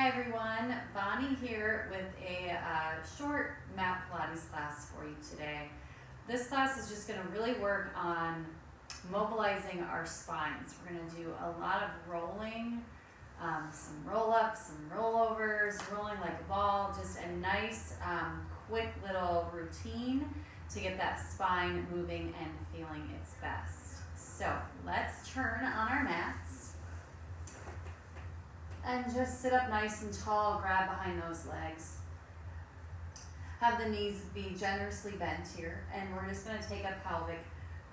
Hi everyone, Bonnie here with a short mat Pilates class for you today. This class is just going to really work on mobilizing our spines. We're going to do a lot of rolling, some roll-ups, some rollovers, rolling like a ball, just a nice quick little routine to get that spine moving and feeling its best. So let's turn on our mats. And just sit up nice and tall, grab behind those legs. Have the knees be generously bent here, and we're just going to take a pelvic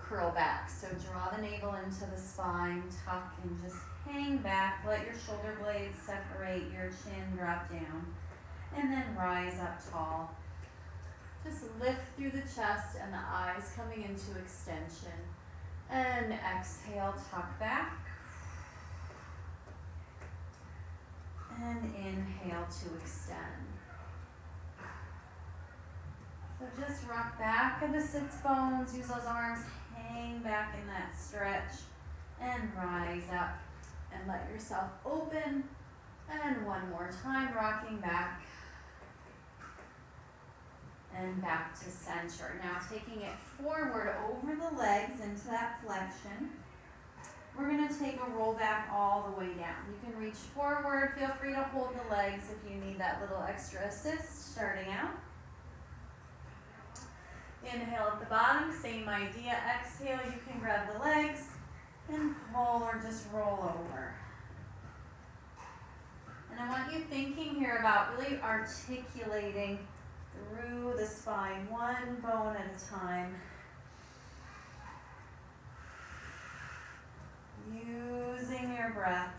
curl back. So draw the navel into the spine, tuck and just hang back. Let your shoulder blades separate, your chin drop down, and then rise up tall. Just lift through the chest and the eyes coming into extension. And exhale, tuck back. And inhale to extend. So just rock back of the sits bones, use those arms, hang back in that stretch, and rise up. And let yourself open. And one more time, rocking back. And back to center. Now taking it forward over the legs into that flexion. We're going to take a roll back all the way down. You can reach forward. Feel free to hold the legs if you need that little extra assist starting out. Inhale at the bottom, same idea. Exhale, you can grab the legs and pull or just roll over. And I want you thinking here about really articulating through the spine, one bone at a time. Using your breath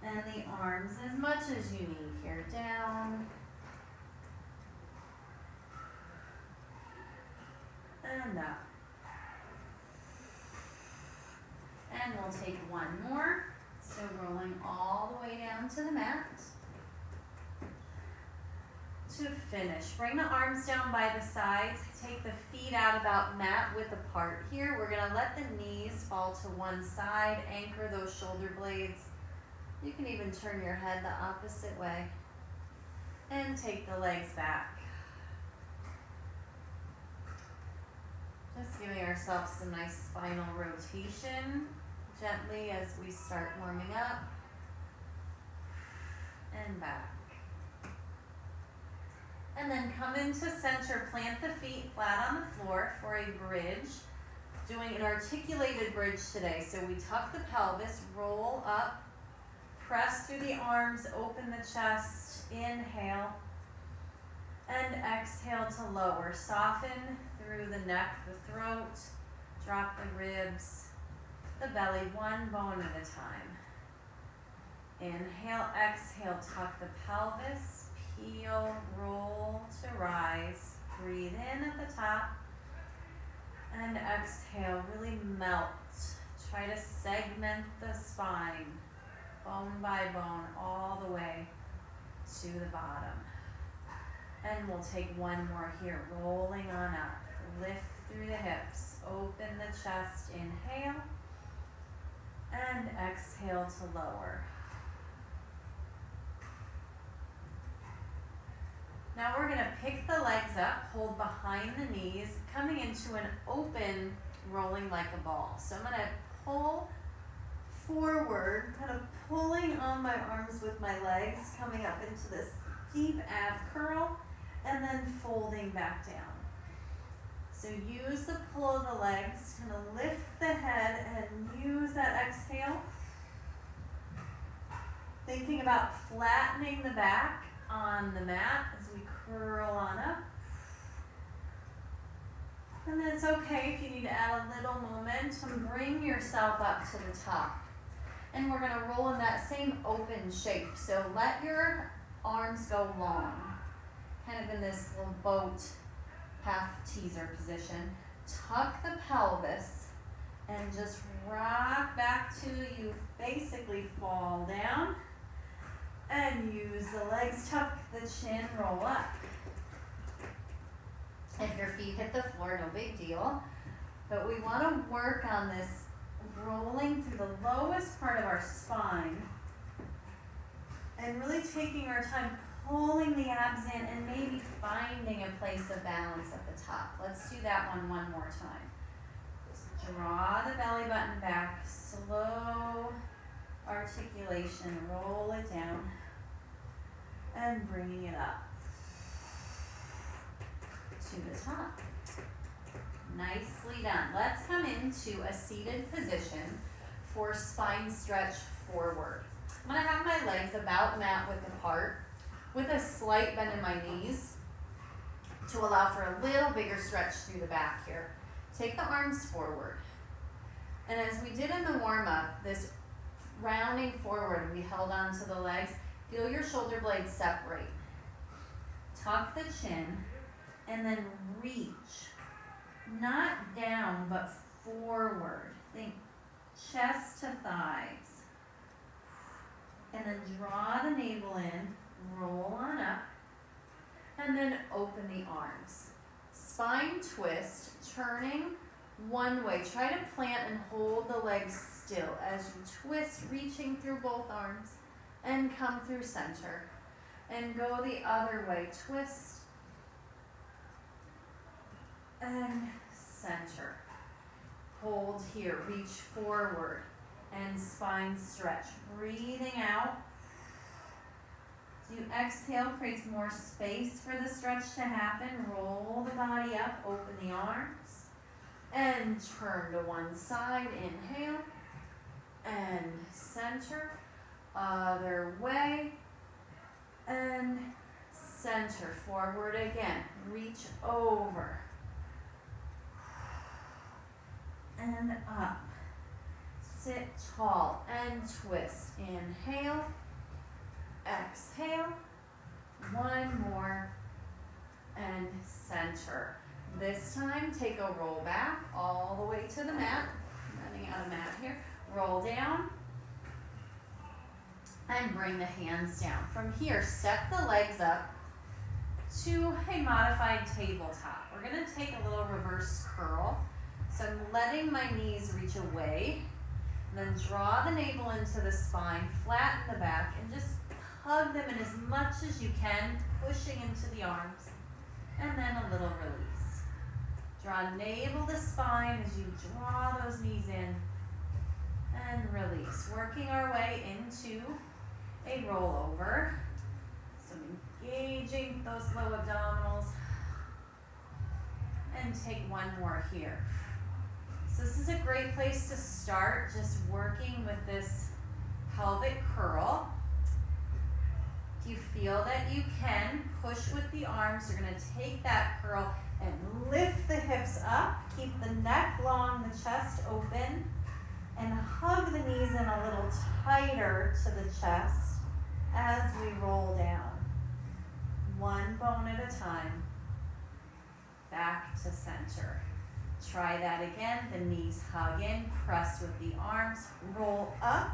and the arms as much as you need here. Down and up. And we'll take one more. So rolling all the way down to the mat. To finish, bring the arms down by the sides, take the feet out about mat width apart here. We're going to let the knees fall to one side, anchor those shoulder blades. You can even turn your head the opposite way and take the legs back. Just giving ourselves some nice spinal rotation gently as we start warming up and back. And then come into center, plant the feet flat on the floor for a bridge. Doing an articulated bridge today. So we tuck the pelvis, roll up, press through the arms, open the chest, inhale, and exhale to lower. Soften through the neck, the throat, drop the ribs, the belly, one bone at a time. Inhale, exhale, tuck the pelvis. Heel, roll to rise, breathe in at the top, and exhale, really melt. Try to segment the spine, bone by bone, all the way to the bottom. And we'll take one more here, rolling on up, lift through the hips, open the chest, inhale, and exhale to lower. Now we're going to pick the legs up, hold behind the knees, coming into an open rolling like a ball. So I'm going to pull forward, kind of pulling on my arms with my legs, coming up into this deep ab curl, and then folding back down. So use the pull of the legs, kind of lift the head and use that exhale. Thinking about flattening the back on the mat as we curl on up. And then it's okay if you need to add a little momentum, bring yourself up to the top. And we're going to roll in that same open shape. So let your arms go long, kind of in this little boat, half teaser position. Tuck the pelvis and just rock back till you basically fall down. And use the legs, tuck the chin, roll up. If your feet hit the floor, no big deal. But we want to work on this rolling through the lowest part of our spine And really taking our time, pulling the abs in and maybe finding a place of balance at the top. Let's do that one more time. Draw the belly button back, slow articulation, roll it down, and bringing it up to the top. Nicely done. Let's come into a seated position for spine stretch forward. I'm gonna have my legs about mat width apart with a slight bend in my knees to allow for a little bigger stretch through the back here. Take the arms forward. And as we did in the warm-up, this rounding forward, we held on to the legs. Feel your shoulder blades separate. Tuck the chin and then reach. Not down, but forward. Think chest to thighs. And then draw the navel in, roll on up, and then open the arms. Spine twist, turning one way. Try to plant and hold the legs still as you twist, reaching through both arms, and come through center. And go the other way, twist, and center. Hold here, reach forward, and spine stretch. Breathing out. As you exhale, creates more space for the stretch to happen. Roll the body up, open the arms, and turn to one side. Inhale, and center. Other way, and center. Forward again. Reach over. And up. Sit tall and twist. Inhale, exhale. One more, and center. This time, take a roll back all the way to the mat. Running out of mat here. Roll down. And bring the hands down. From here, step the legs up to a modified tabletop. We're gonna take a little reverse curl. So I'm letting my knees reach away, and then draw the navel into the spine, flatten the back, and just hug them in as much as you can, pushing into the arms, and then a little release. Draw navel to spine as you draw those knees in, and release. Working our way into a rollover. So engaging those low abdominals, and take one more here. So this is a great place to start, just working with this pelvic curl. If you feel that you can, push with the arms. You're gonna take that curl and lift the hips up. Keep the neck long, the chest open, and hug the knees in a little tighter to the chest as we roll down. One bone at a time, back to center. Try that again. The knees hug in, press with the arms, roll up,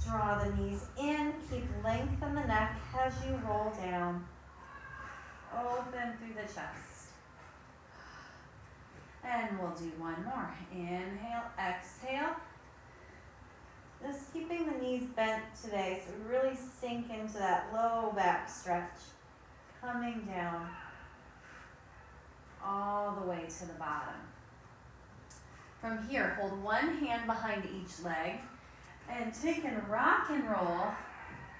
draw the knees in, keep length in the neck as you roll down. Open through the chest. And we'll do one more. Inhale, exhale. Just keeping the knees bent today, so really sink into that low back stretch. Coming down all the way to the bottom. From here, hold one hand behind each leg and take and rock and roll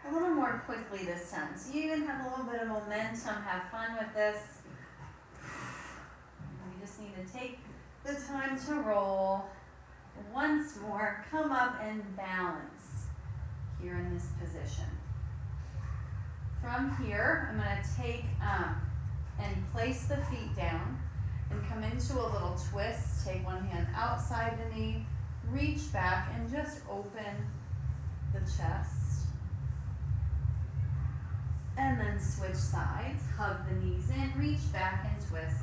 a little more quickly this time. So you even have a little bit of momentum, have fun with this. We just need to take the time to roll. Once more, come up and balance here in this position. From here, I'm going to take and place the feet down and come into a little twist. Take one hand outside the knee, reach back and just open the chest. And then switch sides, hug the knees in, reach back and twist.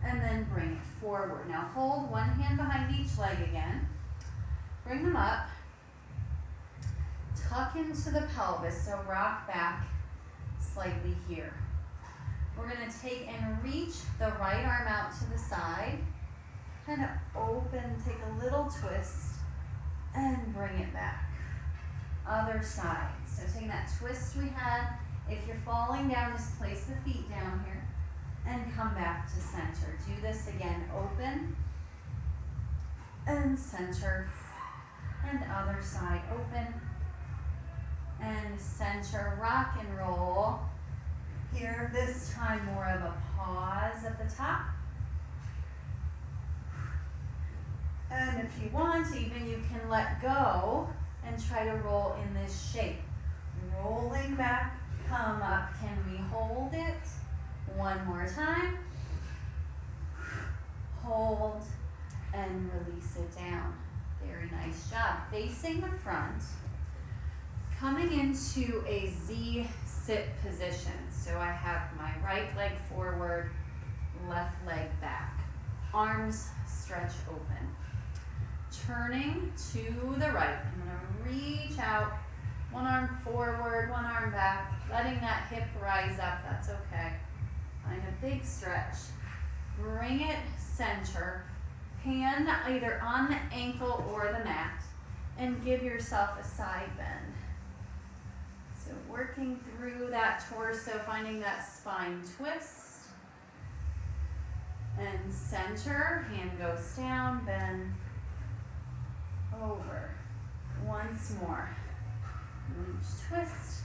And then bring it forward. Now hold one hand behind each leg again. Bring them up. Tuck into the pelvis, so rock back slightly here. We're going to take and reach the right arm out to the side. kind of open, take a little twist, and bring it back. Other side. So taking that twist we had, if you're falling down, just place the feet down here and come back to center. Do this again, open and center, and other side, open and center, rock and roll. Here, this time more of a pause at the top. And if you want, even you can let go and try to roll in this shape. Rolling back, come up. Can we hold it? One more time. Hold and release it down. Very nice job. Facing the front, coming into a Z sit position. So I have my right leg forward, left leg back. Arms stretch open. Turning to the right. I'm going to reach out. One arm forward, one arm back. Letting that hip rise up. That's okay. Find a big stretch. Bring it center. Hand either on the ankle or the mat. And give yourself a side bend. So working through that torso, finding that spine twist. And center. Hand goes down, bend. Over. Once more. Reach, twist.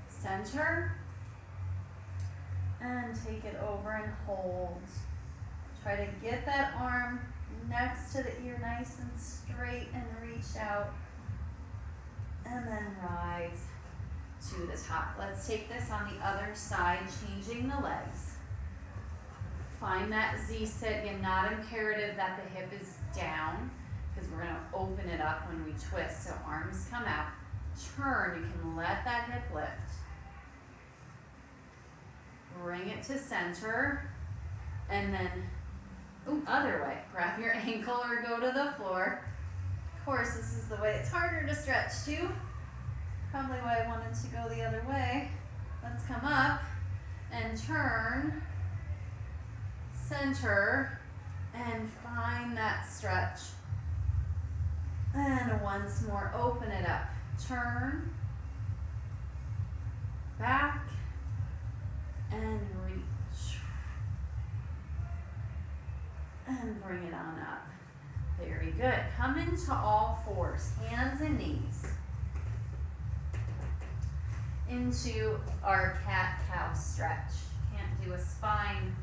Center. And take it over and hold. Try to get that arm next to the ear nice and straight and reach out. And then rise to the top. Let's take this on the other side, changing the legs. Find that Z sit. Again, not imperative that the hip is down, because we're going to open it up when we twist. So arms come out. Turn. You can let that hip lift. Bring it to center. And then, other way. Grab your ankle or go to the floor. Of course, this is the way it's harder to stretch too. Probably why I wanted to go the other way. Let's come up and turn. Center. And find that stretch. And once more, open it up. Turn, back, and reach. And bring it on up. Very good. Come into all fours, hands and knees. Into our cat-cow stretch. Can't do a spine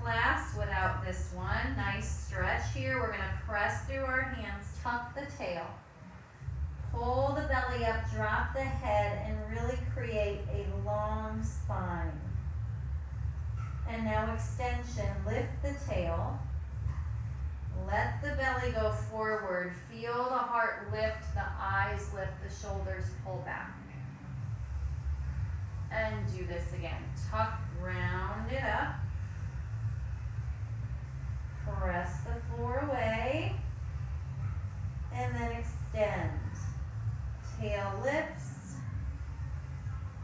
class without this one. Nice stretch here. We're going to press through our hands, tuck the tail. Pull the belly up, drop the head, and really create a long spine. And now extension, lift the tail. Let the belly go forward. Feel the heart lift, the eyes lift, the shoulders pull back. And do this again. Tuck, round it up. Press the floor away. And then extend. Tail lifts,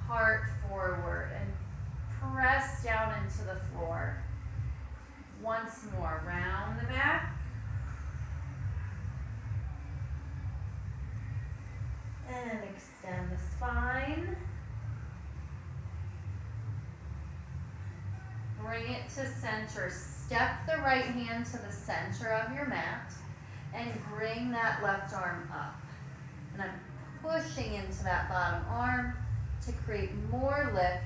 heart forward, and press down into the floor. Once more, round the back. And extend the spine. Bring it to center. Step the right hand to the center of your mat and bring that left arm up. And I'm pushing into that bottom arm to create more lift.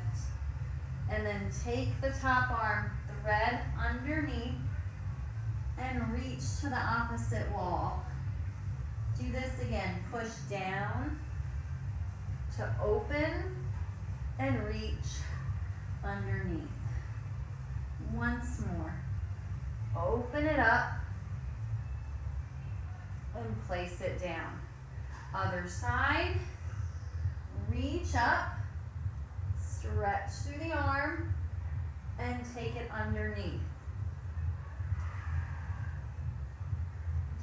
And then take the top arm, thread underneath, and reach to the opposite wall. Do this again. Push down to open and reach underneath. Once more. Open it up and place it down. Other side. Reach up. Stretch through the arm and take it underneath.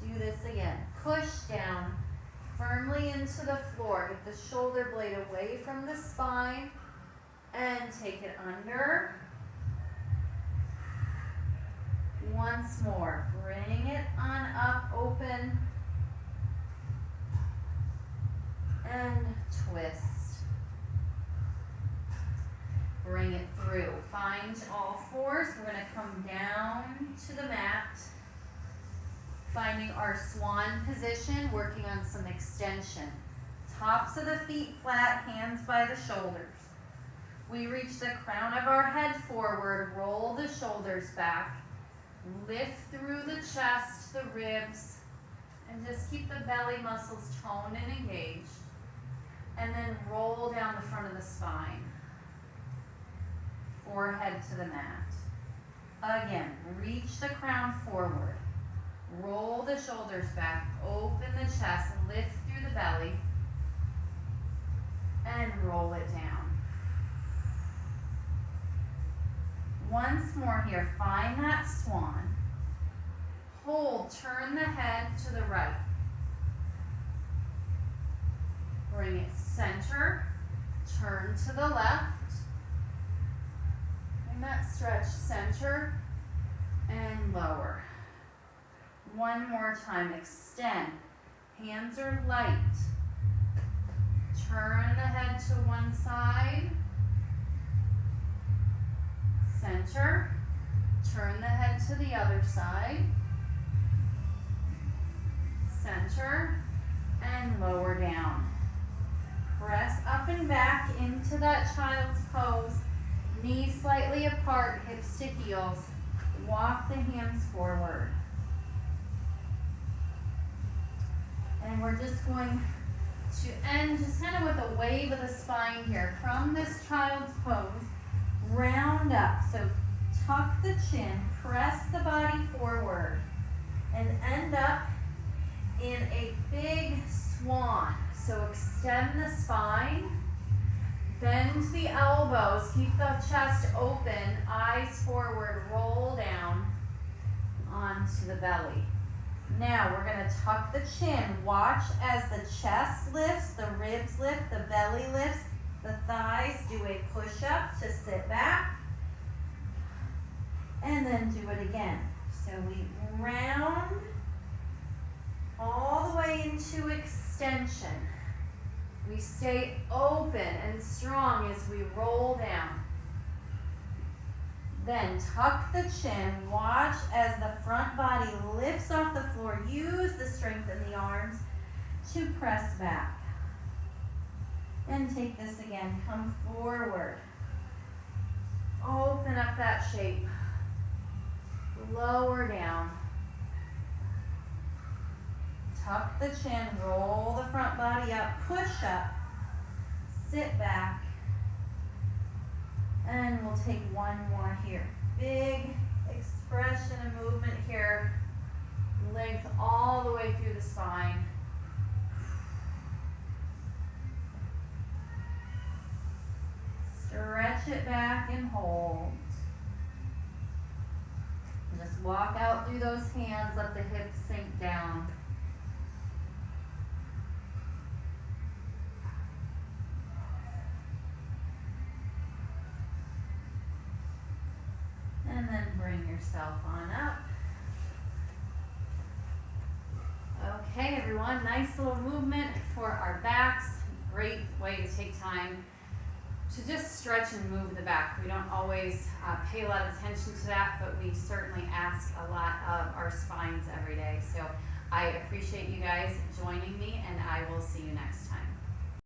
Do this again. Push down firmly into the floor. Get the shoulder blade away from the spine and take it under. Once more, bring it on up, open, and twist. Bring it through. Find all fours. We're going to come down to the mat, finding our swan position, working on some extension. Tops of the feet flat, hands by the shoulders. We reach the crown of our head forward, roll the shoulders back, lift through the chest, the ribs, and just keep the belly muscles toned and engaged. And then roll down the front of the spine. Forehead to the mat. Again, reach the crown forward. Roll the shoulders back, open the chest, lift through the belly, and roll it down. Once more here, find that swan. Hold, turn the head to the right. Bring it center, turn to the left. Bring that stretch center and lower. One more time, extend. Hands are light. Turn the head to one side. Center. Turn the head to the other side. Center and lower down. Press up and back into that child's pose. Knees slightly apart, hips to heels. Walk the hands forward. And we're just going to end just kind of with a wave of the spine here. From this child's pose, round up. So tuck the chin, press the body forward, and end up in a big swan. So extend the spine, bend the elbows, keep the chest open, eyes forward, roll down onto the belly. Now we're going to tuck the chin. Watch as the chest lifts, the ribs lift, the belly lifts, the thighs. Do a push-up to sit back. And then do it again. So we round all the way into extension. We stay open and strong as we roll down. Then tuck the chin, watch as the front body lifts off the floor. Use the strength in the arms to press back. And take this again, come forward. Open up that shape. Lower down. Tuck the chin, roll the front body up, push up, sit back. And we'll take one more here. Big expression and movement here. Length all the way through the spine. Stretch it back and hold. Just walk out through those hands, let the hips sink down. And then bring yourself on up. Okay, everyone, nice little movement for our backs. Great way to take time to just stretch and move the back. We don't always pay a lot of attention to that, but we certainly ask a lot of our spines every day. So I appreciate you guys joining